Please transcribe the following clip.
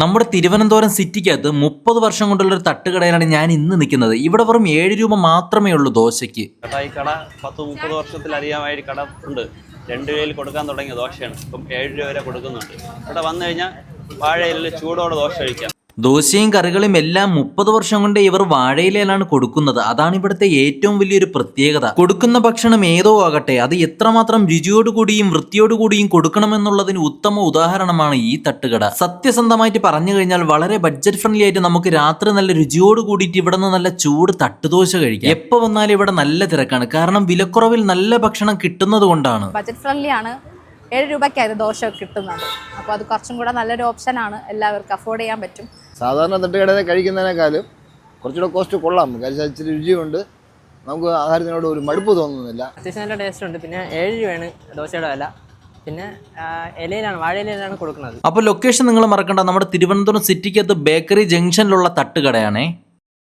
നമ്മുടെ തിരുവനന്തപുരം സിറ്റിക്കകത്ത് 30 വർഷം കൊണ്ടുള്ള ഒരു തട്ടുകടയിലാണ് ഞാൻ ഇന്ന് നിൽക്കുന്നത്. ഇവിടെ വെറും 7 രൂപ മാത്രമേ ഉള്ളൂ ദോശയ്ക്ക്. ഈ കട 10-30 വർഷത്തിലധികമായി കട ഉണ്ട്. 2 രൂപയിൽ കൊടുക്കാൻ തുടങ്ങിയ ദോശയാണ്. ഇപ്പം 7 രൂപ വരെ കൊടുക്കുന്നുണ്ട്. ഇവിടെ വന്നു കഴിഞ്ഞാൽ വാഴയിലിൽ ചൂടോടെ ദോശ കഴിക്കാം. ദോശയും കറികളും എല്ലാം 30 വർഷം കൊണ്ട് ഇവർ വാഴയിലാണ് കൊടുക്കുന്നത്. അതാണ് ഇവിടുത്തെ ഏറ്റവും വലിയൊരു പ്രത്യേകത. കൊടുക്കുന്ന ഭക്ഷണം ഏതോ ആകട്ടെ, അത് എത്രമാത്രം രുചിയോടുകൂടിയും വൃത്തിയോടുകൂടിയും കൊടുക്കണമെന്നുള്ളതിന് ഉത്തമ ഉദാഹരണമാണ് ഈ തട്ടുകട. സത്യസന്ധമായിട്ട് പറഞ്ഞു കഴിഞ്ഞാൽ വളരെ ബഡ്ജറ്റ് ഫ്രണ്ട്ലി ആയിട്ട് നമുക്ക് രാത്രി നല്ല രുചിയോട് കൂടിയിട്ട് ഇവിടെ നിന്ന് നല്ല ചൂട് തട്ടുദോശ കഴിക്കാം. എപ്പോൾ വന്നാലും ഇവിടെ നല്ല തിരക്കാണ്. കാരണം വിലക്കുറവിൽ നല്ല ഭക്ഷണം കിട്ടുന്നത് കൊണ്ടാണ്. ബഡ്ജറ്റ് ഫ്രണ്ട്ലി ആണ്. 7 രൂപയ്ക്കായിരുന്നു ദോശ കിട്ടുന്നത്. അപ്പോൾ അത് കുറച്ചും കൂടെ നല്ലൊരു ഓപ്ഷനാണ്. എല്ലാവർക്കും അഫോർഡ് ചെയ്യാൻ പറ്റും. സാധാരണ തട്ടുകടയിൽ കഴിക്കുന്നതിനേക്കാളും കുറച്ചുകൂടെ കോസ്റ്റ് കൊള്ളാം. കഴിച്ചാൽ ഇച്ചിരി രുചിയുണ്ട്. നമുക്ക് ആഹാരത്തിനോട് ഒരു മടുപ്പ് തോന്നുന്നില്ല. അത്യാവശ്യം നല്ല ടേസ്റ്റ് ഉണ്ട്. പിന്നെ 7 രൂപയാണ് ദോശയുടെ വില. പിന്നെ ഇലയിലാണ്, വാഴയിലാണ് കൊടുക്കുന്നത്. അപ്പോൾ ലൊക്കേഷൻ നിങ്ങൾ മറക്കണ്ട, നമ്മുടെ തിരുവനന്തപുരം സിറ്റിക്കകത്ത് ബേക്കറി ജംഗ്ഷനിലുള്ള തട്ടുകടയാണേ.